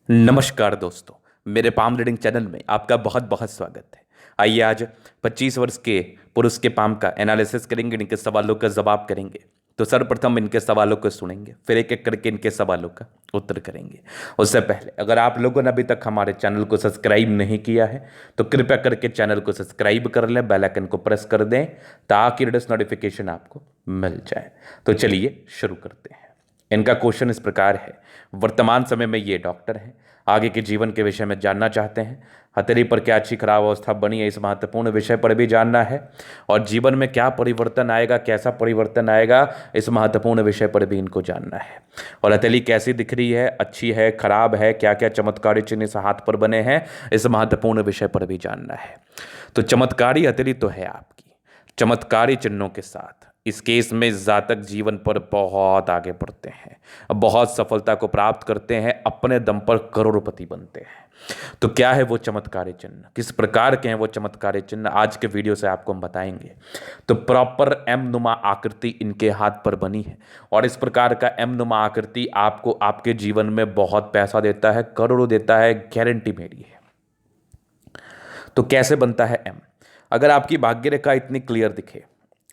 नमस्कार दोस्तों, मेरे पाम रीडिंग चैनल में आपका बहुत बहुत स्वागत है। आइए आज 25 वर्ष के पुरुष के पाम का एनालिसिस करेंगे, इनके सवालों का जवाब करेंगे। तो सर्वप्रथम इनके सवालों को सुनेंगे, फिर एक एक करके इनके सवालों का उत्तर करेंगे। उससे पहले अगर आप लोगों ने अभी तक हमारे चैनल को सब्सक्राइब नहीं किया है तो कृपया करके चैनल को सब्सक्राइब कर लें, बेल आइकन को प्रेस कर दें ताकि लेटेस्ट नोटिफिकेशन आपको मिल जाए। तो चलिए शुरू करते हैं। इनका क्वेश्चन इस प्रकार है। वर्तमान समय में ये डॉक्टर हैं, आगे के जीवन के विषय में जानना चाहते हैं। हथेली पर क्या अच्छी खराब अवस्था बनी है, इस महत्वपूर्ण विषय पर भी जानना है। और जीवन में क्या परिवर्तन आएगा, कैसा परिवर्तन आएगा, इस महत्वपूर्ण विषय पर भी इनको जानना है। और हथेली कैसी दिख रही है, अच्छी है, खराब है, क्या क्या चमत्कारी चिन्ह इस हाथ पर बने हैं, इस महत्वपूर्ण विषय पर भी जानना है। तो चमत्कारी हथेली तो है आपकी, चमत्कारी चिन्हों के साथ इस केस में जातक जीवन पर बहुत आगे बढ़ते हैं, बहुत सफलता को प्राप्त करते हैं, अपने दम पर करोड़पति बनते हैं। तो क्या है वो चमत्कारी चिन्ह, किस प्रकार के हैं वो चमत्कारी चिन्ह, आज के वीडियो से आपको हम बताएंगे। तो प्रॉपर एम नुमा आकृति इनके हाथ पर बनी है और इस प्रकार का एम नुमा आकृति आपको आपके जीवन में बहुत पैसा देता है, करोड़ों देता है, गारंटी मेरी है। तो कैसे बनता है एम? अगर आपकी भाग्य रेखा इतनी क्लियर दिखे,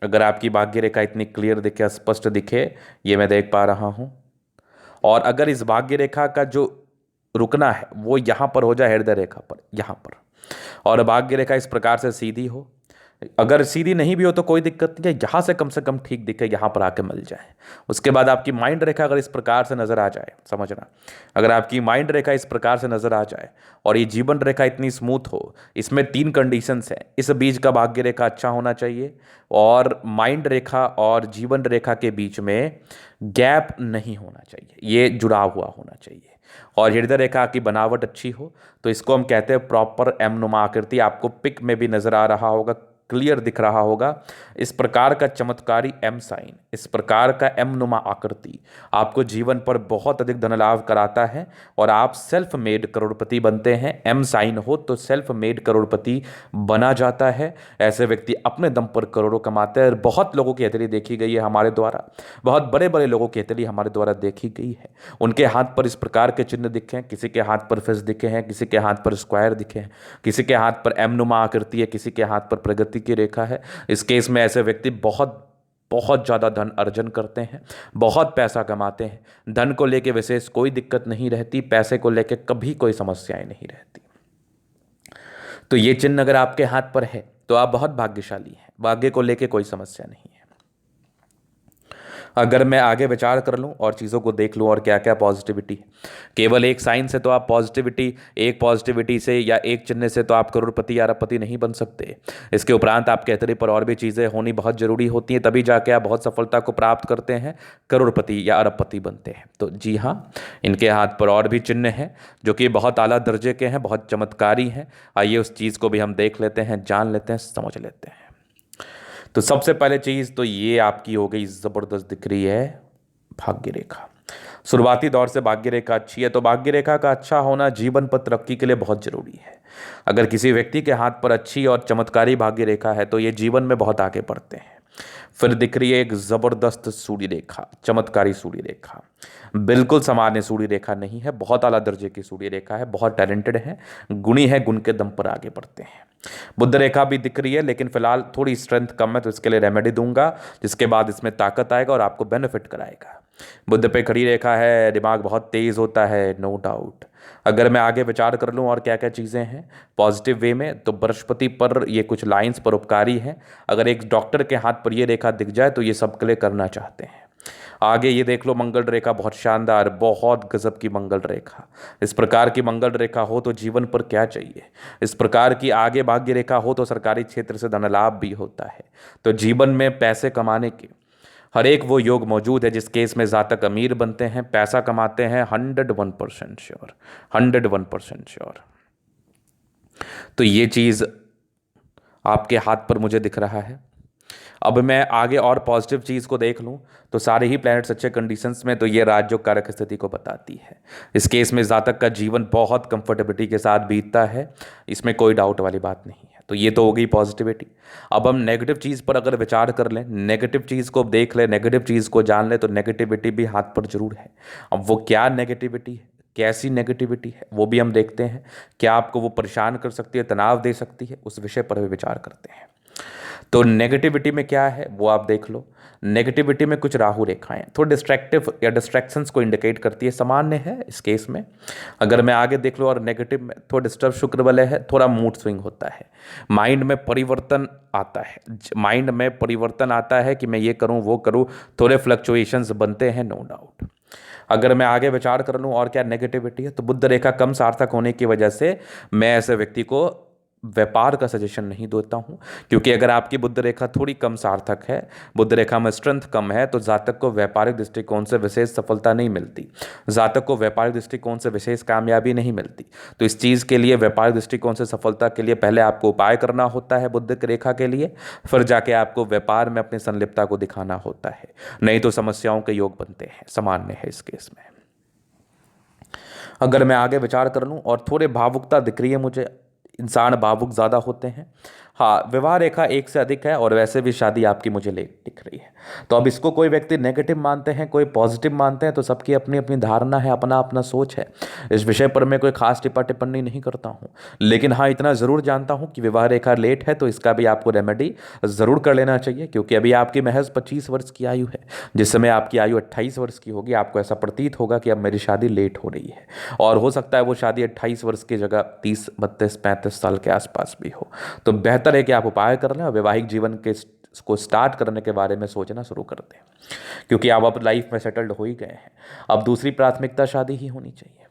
अगर आपकी भाग्य रेखा इतनी क्लियर दिखे, स्पष्ट दिखे, ये मैं देख पा रहा हूं, और अगर इस भाग्य रेखा का जो रुकना है वो यहां पर हो जाए, हृदय रेखा पर, यहां पर, और भाग्य रेखा इस प्रकार से सीधी हो, अगर सीधी नहीं भी हो तो कोई दिक्कत नहीं है, यहां से कम ठीक दिखे, यहां पर आके मिल जाए। उसके बाद आपकी माइंड रेखा अगर इस प्रकार से नजर आ जाए, समझना, अगर आपकी माइंड रेखा इस प्रकार से नजर आ जाए और ये जीवन रेखा इतनी स्मूथ हो, इसमें 3 कंडीशंस हैं। इस बीच का भाग्य रेखा अच्छा होना चाहिए और माइंड रेखा और जीवन रेखा के बीच में गैप नहीं होना चाहिए, ये जुड़ाव हुआ होना चाहिए, और हृदय रेखा की बनावट अच्छी हो। तो इसको हम कहते हैं प्रॉपर एम नुमा आकृति। आपको पिक में भी नजर आ रहा होगा, क्लियर दिख रहा होगा, इस प्रकार का चमत्कारी एम साइन, इस प्रकार का एम नुमा आकृति आपको जीवन पर बहुत अधिक धन लाभ कराता है और आप सेल्फ मेड करोड़पति बनते हैं। एम साइन हो तो सेल्फ मेड करोड़पति बना जाता है। ऐसे व्यक्ति अपने दम पर करोड़ों कमाते हैं। बहुत लोगों की हथेली देखी गई है हमारे द्वारा, बहुत बड़े बड़े लोगों की हथेली हमारे द्वारा देखी गई है। उनके हाथ पर इस प्रकार के चिन्ह दिखे हैं, किसी के हाथ पर फिश दिखे हैं, किसी के हाथ पर स्क्वायर दिखे हैं, किसी के हाथ पर एम नुमा आकृति है, किसी के हाथ पर प्रगति की रेखा है। इस केस में ऐसे व्यक्ति बहुत बहुत ज़्यादा धन अर्जन करते हैं, बहुत पैसा कमाते हैं। धन को लेके विशेष कोई दिक्कत नहीं रहती, पैसे को लेके कभी कोई समस्याएं नहीं रहती। तो ये चिन्ह अगर आपके हाथ पर है तो आप बहुत भाग्यशाली हैं, भाग्य को लेके कोई समस्या नहीं है। अगर मैं आगे विचार कर लूं और चीज़ों को देख लूं और क्या क्या पॉजिटिविटी है, केवल एक साइन से तो आप पॉजिटिविटी, एक पॉजिटिविटी से या एक चिन्ह से तो आप करोड़पति या अरबपति नहीं बन सकते। इसके उपरांत आपके हथेली पर और भी चीज़ें होनी बहुत जरूरी होती हैं, तभी जाके आप बहुत सफलता को प्राप्त करते हैं, करोड़पति या अरबपति बनते हैं। तो जी हाँ, इनके हाथ पर और भी चिन्ह हैं जो कि बहुत आला दर्जे के हैं, बहुत चमत्कारी हैं। आइए उस चीज़ को भी हम देख लेते हैं, जान लेते हैं, समझ लेते हैं। तो सबसे पहले चीज तो ये आपकी हो गई, जबरदस्त दिख रही है भाग्य रेखा। शुरुआती दौर से भाग्य रेखा अच्छी है, तो भाग्य रेखा का अच्छा होना जीवन पर तरक्की के लिए बहुत जरूरी है। अगर किसी व्यक्ति के हाथ पर अच्छी और चमत्कारी भाग्य रेखा है तो ये जीवन में बहुत आगे बढ़ते हैं। फिर दिख रही है एक जबरदस्त सूर्य रेखा, चमत्कारी सूर्य रेखा, बिल्कुल सामान्य सूर्य रेखा नहीं है, बहुत आला दर्जे की सूर्य रेखा है, बहुत टैलेंटेड है, गुणी है, गुण के दम पर आगे बढ़ते हैं। बुद्ध रेखा भी दिख रही है, लेकिन फिलहाल थोड़ी स्ट्रेंथ कम है, तो इसके लिए रेमेडी दूंगा, जिसके बाद इसमें ताकत आएगा और आपको बेनिफिट कराएगा। बुद्ध पे खड़ी रेखा है, दिमाग बहुत तेज होता है, नो डाउट। अगर मैं आगे विचार कर लूँ और क्या क्या चीज़ें हैं पॉजिटिव वे में, तो बृहस्पति पर ये कुछ लाइंस परोपकारी हैं। अगर एक डॉक्टर के हाथ पर ये रेखा दिख जाए तो ये सबके लिए करना चाहते हैं। आगे ये देख लो, मंगल रेखा बहुत शानदार, बहुत गजब की मंगल रेखा। इस प्रकार की मंगल रेखा हो तो जीवन पर क्या चाहिए। इस प्रकार की आगे भाग्य रेखा हो तो सरकारी क्षेत्र से धन लाभ भी होता है। तो जीवन में पैसे कमाने के हर एक वो योग मौजूद है जिस केस में जातक अमीर बनते हैं, पैसा कमाते हैं, 101% श्योर, 101% श्योर। तो ये चीज़ आपके हाथ पर मुझे दिख रहा है। अब मैं आगे और पॉजिटिव चीज़ को देख लूँ तो सारे ही प्लैनेट्स अच्छे कंडीशंस में, तो ये राजयोग कारक स्थिति को बताती है। इस केस में जातक का जीवन बहुत कंफर्टेबिलिटी के साथ बीतता है, इसमें कोई डाउट वाली बात नहीं है। तो ये तो हो गई पॉजिटिविटी। अब हम नेगेटिव चीज़ पर अगर विचार कर लें, नेगेटिव चीज़ को देख लें, नेगेटिव चीज़ को जान लें, तो नेगेटिविटी भी हाथ पर जरूर है। अब वो क्या नेगेटिविटी है, कैसी नेगेटिविटी है वो भी हम देखते हैं, क्या आपको वो परेशान कर सकती है, तनाव दे सकती है, उस विषय पर भी विचार करते हैं। तो नेगेटिविटी में क्या है वो आप देख लो। नेगेटिविटी में कुछ राहु रेखाएं थोड़ी डिस्ट्रैक्टिव या डिस्ट्रैक्शंस को इंडिकेट करती है, सामान्य है इस केस में। अगर मैं आगे देख लो और नेगेटिव में थोड़ा डिस्टर्ब शुक्र बलय है, थोड़ा मूड स्विंग होता है, माइंड में परिवर्तन आता है, माइंड में परिवर्तन आता है कि मैं ये करूं वो करूं, थोड़े फ्लक्चुएशंस बनते हैं, नो डाउट। अगर मैं आगे विचार कर लूं और क्या नेगेटिविटी है, तो बुध रेखा कम सार्थक होने की वजह से मैं ऐसे व्यक्ति को व्यापार का सजेशन नहीं देता हूं, क्योंकि अगर आपकी बुध रेखा थोड़ी कम सार्थक है, बुध रेखा में स्ट्रेंथ कम है, तो जातक को व्यापारिक दृष्टिकोण से विशेष सफलता नहीं मिलती, जातक को व्यापारिक दृष्टिकोण से विशेष कामयाबी नहीं मिलती। तो इस चीज़ के लिए, व्यापारिक दृष्टिकोण से सफलता के लिए पहले आपको उपाय करना होता है बुध रेखा के लिए, फिर जाके आपको व्यापार में अपनी संलिप्तता को दिखाना होता है, नहीं तो समस्याओं के योग बनते हैं, सामान्य है इस केस में। अगर मैं आगे विचार कर लूँ और थोड़े भावुकता दिख रही है मुझे, इंसान भावुक ज़्यादा होते हैं। हाँ, विवाह रेखा 1 से अधिक है और वैसे भी शादी आपकी मुझे लेट दिख रही है। तो अब इसको कोई व्यक्ति नेगेटिव मानते हैं, कोई पॉजिटिव मानते हैं, तो सबकी अपनी अपनी धारणा है, अपना अपना सोच है। इस विषय पर मैं कोई खास टिप्पणी नहीं करता हूँ, लेकिन हाँ इतना ज़रूर जानता हूँ कि विवाह रेखा लेट है तो इसका भी आपको रेमेडी ज़रूर कर लेना चाहिए, क्योंकि अभी आपकी महज 25 वर्ष की आयु है। जिस समय आपकी आयु 28 वर्ष की होगी, आपको ऐसा प्रतीत होगा कि अब मेरी शादी लेट हो रही है, और हो सकता है वो शादी 28 वर्ष की जगह 30, 32, 35 साल के आसपास भी हो। तो बेहतर है कि आप उपाय कर लें और वैवाहिक जीवन के को स्टार्ट करने के बारे में सोचना शुरू कर दें, क्योंकि आप अब लाइफ में सेटल्ड हो ही गए हैं। अब दूसरी प्राथमिकता शादी ही होनी चाहिए।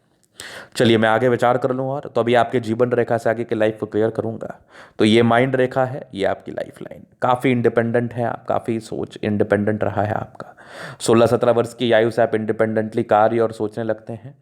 चलिए मैं आगे विचार कर लूँ, और तो अभी आपके जीवन रेखा से आगे की लाइफ को क्लियर करूंगा। तो ये माइंड रेखा है, ये आपकी लाइफ लाइन, काफ़ी इंडिपेंडेंट है आप, काफ़ी सोच इंडिपेंडेंट रहा है आपका। 16-17 वर्ष की आयु से आप इंडिपेंडेंटली कार्य और सोचने लगते हैं।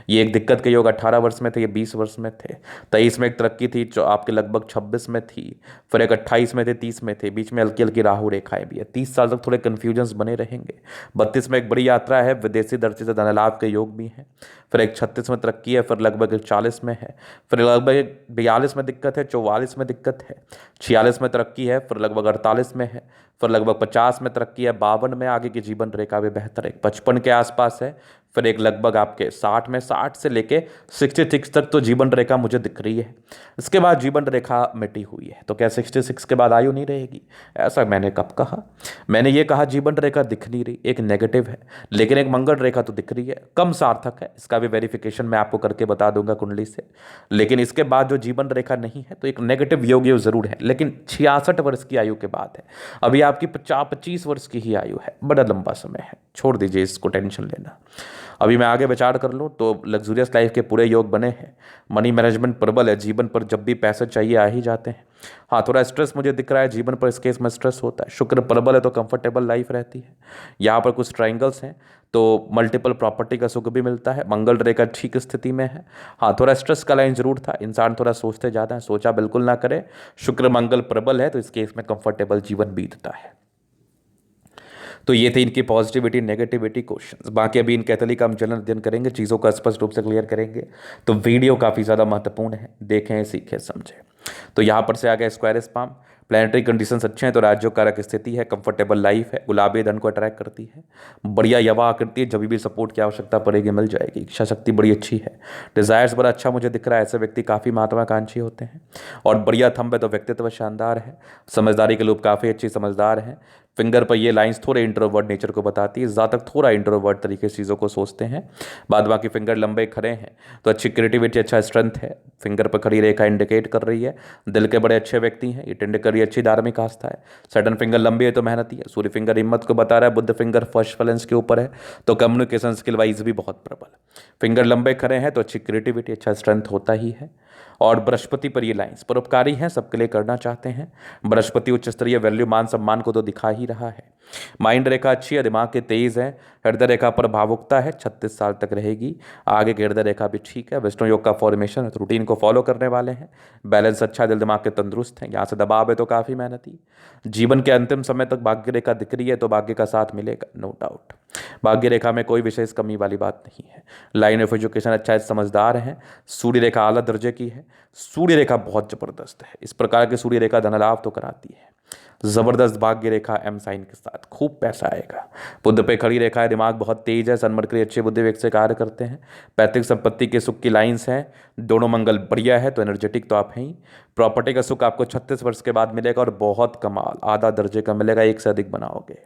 ये एक दिक्कत के योग 18 वर्ष में थे, ये 20 वर्ष में थे, 23 में एक तरक्की थी जो आपके लगभग 26 में थी, फिर एक 28 में थे, 30 में थे, बीच में हल्की हल्की राहु रेखाएं भी है। 30 साल तक थोड़े कन्फ्यूजन्स बने रहेंगे। 32 में एक बड़ी यात्रा है, विदेशी दृष्टि से धन लाभ के योग भी हैं, फिर एक 36 में तरक्की है, फिर लगभग एक 40 में है, फिर लगभग 42 में दिक्कत है, 44 में दिक्कत है, 46 में तरक्की है, फिर लगभग 48 में है, फिर लगभग 50 में तरक्की है, 52 में आगे की जीवन रेखा भी बेहतर है, 55 के आसपास है, फिर एक लगभग आपके 60 में, 60 से लेके 66 तक तो जीवन रेखा मुझे दिख रही है। इसके बाद जीवन रेखा मिटी हुई है। तो क्या 66 के बाद आयु नहीं रहेगी? ऐसा मैंने कब कहा? मैंने ये कहा जीवन रेखा दिख नहीं रही, एक नेगेटिव है, लेकिन एक मंगल रेखा तो दिख रही है, कम सार्थक है। इसका भी वेरिफिकेशन मैं आपको करके बता दूंगा कुंडली से। लेकिन इसके बाद जो जीवन रेखा नहीं है, तो एक नेगेटिव योग जरूर है, लेकिन 66 वर्ष की आयु के बाद है। अभी आपकी 25 वर्ष की ही आयु है, बड़ा लंबा समय है, छोड़ दीजिए इसको, टेंशन लेना। अभी मैं आगे विचार कर लूँ तो लग्जूरियस लाइफ के पूरे योग बने हैं, मनी मैनेजमेंट प्रबल है, जीवन पर जब भी पैसे चाहिए आ ही जाते हैं। हाँ, थोड़ा स्ट्रेस मुझे दिख रहा है जीवन पर, इस केस में स्ट्रेस होता है। शुक्र प्रबल है तो कंफर्टेबल लाइफ रहती है। यहाँ पर कुछ ट्राइंगल्स हैं तो मल्टीपल प्रॉपर्टी का सुख भी मिलता है। मंगल रेखा ठीक स्थिति में है। हाँ, थोड़ा स्ट्रेस का लाइन जरूर था, इंसान थोड़ा सोचते ज़्यादा है, सोचा बिल्कुल ना करे। शुक्र मंगल प्रबल है तो इस केस में कंफर्टेबल जीवन बीतता है। तो ये थे इनकी पॉजिटिविटी नेगेटिविटी क्वेश्चंस। बाकी अभी इन कैथोलिक का हम जलन अध्ययन करेंगे, चीज़ों को स्पष्ट रूप से क्लियर करेंगे। तो वीडियो काफ़ी ज़्यादा महत्वपूर्ण है, देखें, सीखें, समझें। तो यहाँ पर से आ गया स्क्वायर स्पाम, प्लानिटरी कंडीशंस अच्छे हैं तो राज्यों कारक स्थिति है, कंफर्टेबल लाइफ है, गुलाबी धन को अट्रैक्ट करती है, बढ़िया यवा आकृति है, जब भी सपोर्ट की आवश्यकता पड़ेगी मिल जाएगी, इच्छा शक्ति बड़ी अच्छी है, डिजायर्स बड़ा अच्छा मुझे दिख रहा है। ऐसे व्यक्ति काफ़ी महत्वाकांक्षी होते हैं और बढ़िया थंब है तो व्यक्तित्व शानदार है। समझदारी के लोग काफ़ी अच्छी समझदार हैं। फिंगर पर ये लाइंस थोड़े इंट्रोवर्ट नेचर को बताती है, ज़्यादातर थोड़ा इंट्रोवर्ट तरीके से चीज़ों को सोचते हैं। बाद बाकी फिंगर लंबे खड़े हैं तो अच्छी क्रिएटिविटी, अच्छा स्ट्रेंथ है। फिंगर पर खड़ी रेखा इंडिकेट कर रही है दिल के बड़े अच्छे व्यक्ति हैं, ये टेंड कर रही है अच्छी धार्मिक आस्था है। सडन फिंगर लंबी है तो मेहनती है। सूर्य फिंगर हिम्मत को बता रहा है। बुद्ध फिंगर फर्स्ट फैलेंस के ऊपर है तो कम्युनिकेशन स्किल वाइज भी बहुत प्रबल। फिंगर लंबे खड़े हैं तो अच्छी क्रिएटिविटी, अच्छा स्ट्रेंथ होता ही है। और बृहस्पति पर ये लाइंस परोपकारी हैं, सबके लिए करना चाहते हैं। बृहस्पति उच्च स्तरीय वैल्यू मान सम्मान को तो दिखा ही रहा है। माइंड रेखा अच्छी है, दिमाग के तेज है। हृदय रेखा पर भावुकता है, 36 साल तक रहेगी। आगे की हृदय रेखा भी ठीक है। विष्णु योग का फॉर्मेशन है, रूटीन को फॉलो करने वाले हैं। बैलेंस अच्छा है, दिल दिमाग के तंदुरुस्त हैं। यहाँ से दबाव है तो काफ़ी मेहनती। जीवन के अंतिम समय तक भाग्य रेखा दिख रही है तो भाग्य का साथ मिलेगा, नो डाउट। भाग्य रेखा में कोई विशेष कमी वाली बात नहीं है। लाइन ऑफ एजुकेशन अच्छा है, समझदार है। सूर्य रेखा आला दर्जे की है। सूर्य रेखा बहुत जबरदस्त है। इस प्रकार की सूर्य रेखा धन लाभ तो कराती है। जबरदस्त भाग्य रेखा एम साइन के साथ, खूब पैसा आएगा। बुध पे खड़ी रेखा है, दिमाग बहुत तेज है, सन मरकरी अच्छे बुद्धि वेग से कार्य करते हैं। पैतृक संपत्ति के सुख की लाइंस हैं, दोनों मंगल बढ़िया है, तो एनर्जेटिक तो आप हैं ही। प्रॉपर्टी का सुख आपको 36 वर्ष के बाद मिलेगा और बहुत कमाल, आधा दर्जे का मिलेगा, एक से अधिक बनाओगे।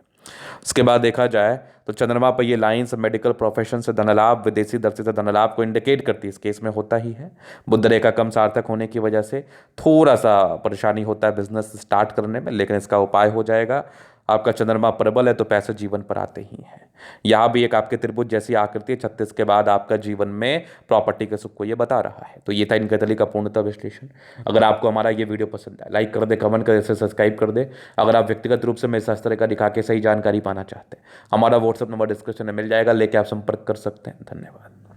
उसके बाद देखा जाए तो चंद्रमा पर ये लाइंस मेडिकल प्रोफेशन से धन लाभ, विदेशी दृष्टि से धन लाभ को इंडिकेट करती है, इस केस में होता ही है। बुध रेखा कम सार्थक होने की वजह से थोड़ा सा परेशानी होता है बिजनेस स्टार्ट करने में, लेकिन इसका उपाय हो जाएगा। आपका चंद्रमा प्रबल है तो पैसे जीवन पर आते ही हैं। यहाँ भी एक आपके त्रिभुज जैसी आकृति है, 36 के बाद आपका जीवन में प्रॉपर्टी के सुख को ये बता रहा है। तो ये था इनके तली का पूर्णतः विश्लेषण। अगर आपको हमारा ये वीडियो पसंद आए, लाइक कर दे, कमेंट कर दे, सब्सक्राइब कर दे। अगर आप व्यक्तिगत रूप से मेरे शास्त्र का दिखा के सही जानकारी पाना चाहते हैं, हमारा व्हाट्सअप नंबर डिस्क्रिप्शन में मिल जाएगा, लेके आप संपर्क कर सकते हैं। धन्यवाद।